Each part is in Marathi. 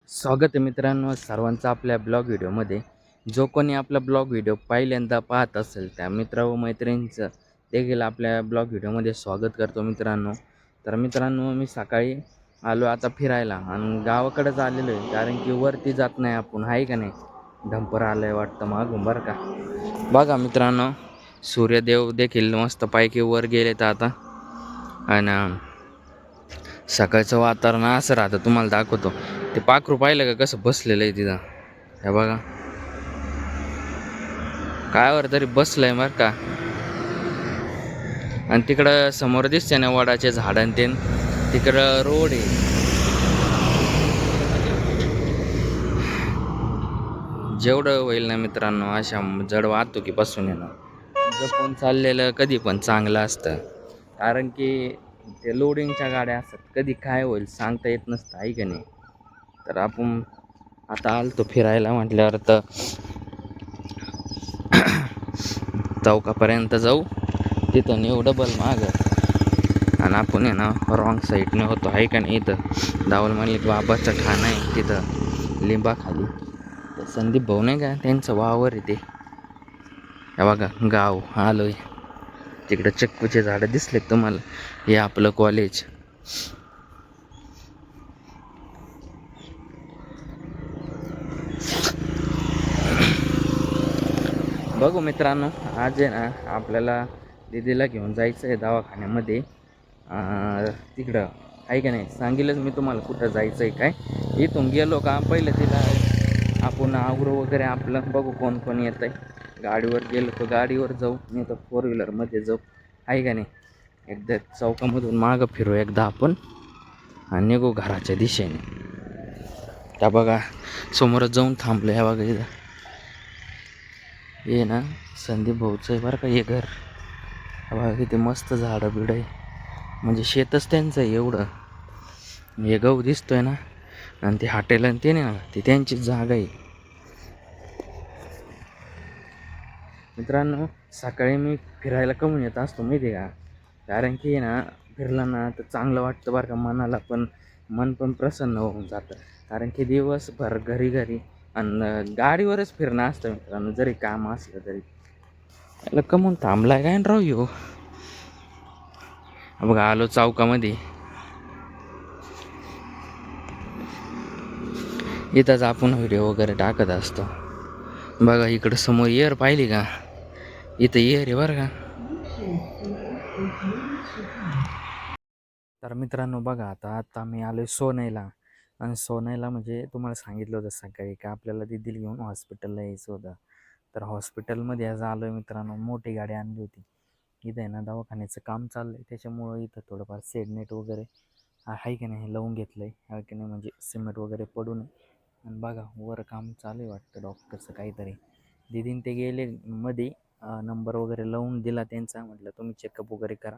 स्वागत आहे मित्रांनो सर्वांचं आपल्या ब्लॉग व्हिडिओमध्ये. जो कोणी आपला ब्लॉग व्हिडिओ पहिल्यांदा पाहत असेल त्या मित्र व मैत्रिणींचं देखील आपल्या ब्लॉग व्हिडिओमध्ये स्वागत करतो मित्रांनो. तर मित्रांनो मी सकाळी आलो आता फिरायला आणि गावाकडेच आलेलो आहे, कारण की वरती जात नाही आपण, आहे का नाही. डंपर आलं आहे वाटतं मागून बरं का. बघा मित्रांनो, सूर्यदेव देखील मस्त पैकी वर गेलेत आता. आणि सकाळचं वातावरण असं राहतं, तुम्हाला दाखवतो. ते पाखरू पाहिलं का कसं बसलेलं आहे तिथं, हे बघा कायवर तरी बसलंय बरं का. आणि तिकडं समोर दिसते ना वडाचे झाड, आणि ते तिकडं रोड आहे. जेवढं होईल ना मित्रांनो अशा जड वाहतुकीपासून आहे ना जपून चाललेलं कधी पण चांगलं असतं, कारण की ते लोडिंगच्या गाड्या असतात, कधी काय होईल सांगता येत नसतं, आहे का नाही. तर आपण आता आलतो फिरायला म्हटल्यावर तर चौकापर्यंत जाऊ, तिथं नेऊ डबल माग, आणि आपण आहे ना रॉंग साईडने होतो, आहे का नाही. इथं दावल मलिक बाबाचं ठाण आहे, तिथं लिंबाखाली ते संदीप भाऊ नाही का, त्यांचं वावर आहे ते. हे बघा गाव आलोय, तिकडं चक्कूचे झाडं दिसले तुम्हाला, हे आपलं कॉलेज. बघू मित्रांनो, आज आहे ना आपल्याला दीदीला घेऊन जायचं आहे दवाखान्यामध्ये. तिकडं आहे का नाही, सांगेलच मी तुम्हाला कुठं जायचं आहे काय. इथून गेलो का पहिलं तिला आपण आवरू वगैरे आपलं, बघू कोण कोण येत आहे. गाडीवर गेलो तर गाडीवर जाऊ, नाही तर फोर व्हीलरमध्ये जाऊ, आहे का नाही. एकदा चौकामधून मागं फिरू एकदा आपण आणि निघू घराच्या दिशेने. त्या बघा समोरच जाऊन थांबलं, ह्या बघा इथं हे ना संदीप भाऊचं आहे बरं का हे घर. बघा किती मस्त झाडं बिडं आहे, म्हणजे शेतच त्यांचं आहे एवढं. हे गहू दिसतोय ना, आणि ते हॉटेल आणि ते नाही ना, ते त्यांचीच जागा आहे. मित्रांनो सकाळी मी फिरायला कमी येत असतो माहिती आहे का, कारण की ना फिरलं ना तर चांगलं वाटतं बरं का, मनाला पण, मन पण प्रसन्न होऊन जातं. कारण की दिवसभर घरी घरी आणि गाडीवरच फिरणं असतं मित्रांनो, जरी काम असलं तरी. याला कमून थांबलाय काय राहू येऊ. बघा आलो चौकामध्ये, इथंच आपण व्हिडिओ वगैरे टाकत असतो. बघा इकडं समोर एअर पाहिली का, इथं एअर आहे बरं का. तर मित्रांनो बघा आता मी आलो आहे सोनईला. आणि सोनईला म्हणजे तुम्हाला सांगितलं होतं सकाळी का आपल्याला दिदीला घेऊन हॉस्पिटलला यायचं होतं. तर हॉस्पिटलमध्ये आज आलो आहे मित्रांनो, मोठी गाडी आणली होती. इथं आहे ना दवाखान्याचं काम चाललं आहे, त्याच्यामुळं इथं थोडंफार सेडनेट वगैरे आहे की नाही लावून घेतलं आहे की नाही, म्हणजे सिमेंट वगैरे पडून. आणि बघा वर काम चालू आहे वाटतं डॉक्टरचं काहीतरी. दिदीन ते गेले मध्ये, नंबर वगैरे लावून दिला त्यांचा, म्हटलं तुम्ही चेकअप वगैरे करा,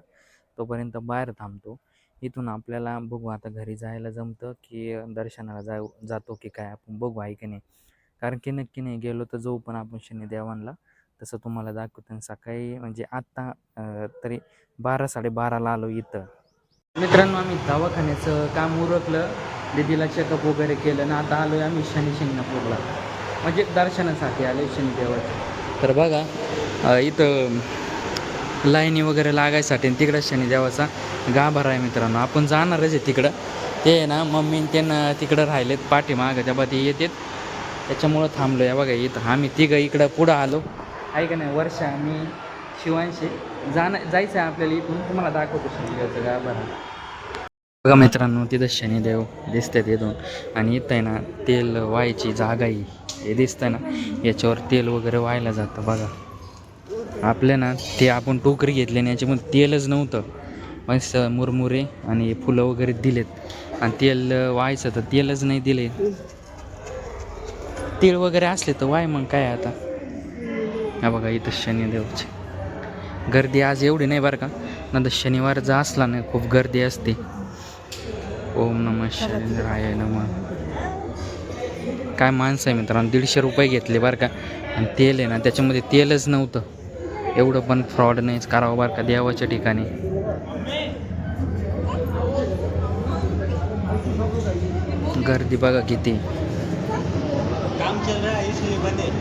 तोपर्यंत बाहेर थांबतो. इथून आपल्याला बघू आता घरी जायला जमतं की दर्शनाला जातो की काय, आपण बघू आहे की नाही. कारण की नक्की नाही गेलो तर जाऊ पण आपण शनिदेवांना, तसं तुम्हाला दाखवतो. आणि सकाळी म्हणजे आत्ता तरी 12-12:30ला आलो इथं. मित्रांनो आम्ही दवाखान्याचं काम उरकलं, दीदीला चेकअप वगैरे केलं ना, आता आलो आहे आम्ही शिंगणापूरला, म्हणजे दर्शनासाठी आलो शनिदेवाचं. तर बघा इथं लाईनी वगैरे लागायसाठी तिकडं शनिदेवाचा गाभारा आहे मित्रांनो. आपण जाणारच आहे तिकडं, ते आहे ना मम्मी त्यांना तिकडं राहिलेत पाठीमागं, तेव्हा ते येतात, त्याच्यामुळं थांबलो आहे. बघा इथं आम्ही तिघं इकडं पुढं आलो, आहे का नाही. वर्षा मी शिवांशी जायचं आहे आपल्याला इथून, तुम्हाला दाखवतो शनिदेवाचा गाभारा. बघा मित्रांनो तिथं शनिदेव दिसतात इथून, आणि इथं आहे ना तेल व्हायची जागा आहे, हे दिसतं ना, याच्यावर तेल वगैरे व्हायला जातं. बघा आपल्या ना ते आपण टोकरी घेतली आणि याच्यामध्ये तेलच नव्हतं, मस्त मुरमुरे आणि फुलं वगैरे दिलेत, आणि तेल व्हायचं तर तेलच नाही दिले. तेल वगैरे असले तर वाय मग काय आता. हा बघा इथं शनिदेवची गर्दी आज एवढी नाही बरं का, नंतर शनिवार जर असला ना खूप गर्दी असते. ओम नमः शिवाय नमः. काय माणसं आहे मित्रांनो, 150 रुपये घेतले बरं का, आणि तेल आहे ना त्याच्यामध्ये तेलच नव्हतं. एवढं पण फ्रॉड नाहीच करावं बरं का देवाच्या ठिकाणी. गर्दी बघा किती. काम चल रहा है इसलिए बंद है.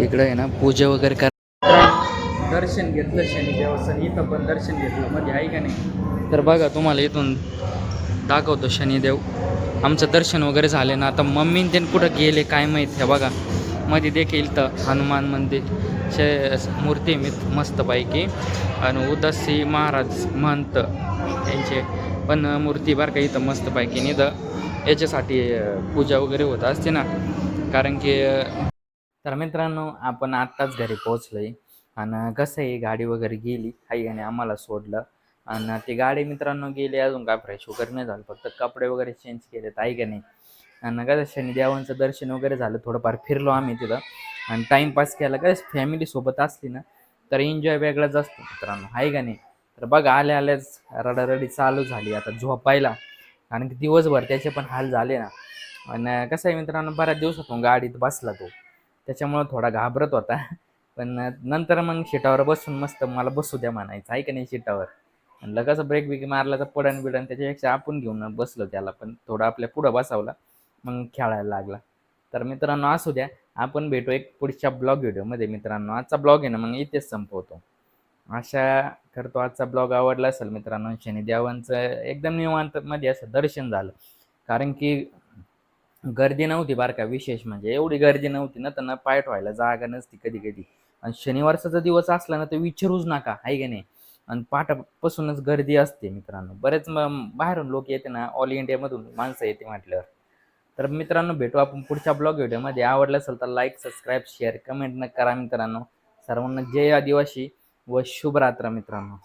इकडे आहे ना पूजा वगैरे कर. दर्शन घेतलं शनिदेवाचं, इथं पण दर्शन घेतलं मध्ये आहे का नाही. तर बघा तुम्हाला इथून दाखवतो शनिदेव. आमचं दर्शन वगैरे झाले ना. आता मम्मीन ते कुठं गेले काय माहीत. हे बघा मध्ये देखील तर हनुमान मंदिर मूर्ती मस्तपैकी आणि उदासी महाराज महंत यांचे पण मूर्ती बरं का इथं मस्तपैकी. आणि इथं याच्यासाठी पूजा वगैरे होत असते ना. कारण की तर मित्रांनो आपण आत्ताच घरी पोहोचलो आहे. आणि कसं आहे गाडी वगैरे गेली आई आणि आम्हाला सोडलं. आणि ती गाडी मित्रांनो गेली, अजून काय फ्रेश वगैरे नाही झालं, फक्त कपडे वगैरे चेंज केलेत आहे का नाही. आणि कसं शनिदेवांचं दर्शन वगैरे झालं, थोडंफार फिरलो आम्ही तिथं आणि टाईमपास केला. काय फॅमिलीसोबत असली ना तर एन्जॉय वेगळाच असतो मित्रांनो आहे का नाही. तर बघा आल्या आल्याच रडारडी चालू झाली आता झोपायला, कारण की दिवसभर त्याचे पण हाल झाले ना. आणि कसं आहे मित्रांनो बऱ्याच दिवसातून गाडीत बसला तो, त्याच्यामुळं थोडा घाबरत होता. पण नंतर मग सीटावर बसून मस्त मला बसू द्या म्हणायचं आहे का नाही सीटावर. म्हणलं कसं ब्रेक बिक मारला तर पडन बिडन, त्याच्यापेक्षा आपण घेऊन बसलो त्याला, पण थोडं आपल्या पुढं बसावला मग खेळायला लागला. तर मित्रांनो असू द्या, आपण भेटू एक पुढच्या ब्लॉग व्हिडिओमध्ये मित्रांनो. आजचा ब्लॉग आहे ना मग इथेच संपवतो. आशा करतो आजचा ब्लॉग आवडला असेल मित्रांनो. शनिदेवांचं एकदम निवांतमध्ये असं दर्शन झालं, कारण की गर्दी नव्हती बरं का. विशेष म्हणजे एवढी गर्दी नव्हती ना, तर पाय ठेवायला जागा नसती कधी कधी. आणि शनिवारचा जर दिवस असला ना तर विचारूच नका आहे का नाही. आणि पाठापासूनच गर्दी असते मित्रांनो. बरेच बाहेरून लोक येते ना, ऑल इंडियामधून माणसं येते म्हटल्यावर. तर मित्रांनो भेटू आपण पुढच्या ब्लॉग व्हिडिओमध्ये. आवडलं असेल तर लाईक सबस्क्राईब शेअर कमेंट न करा मित्रांनो. सर्वांना जय आदिवासी व शुभरात्र मित्रांनो.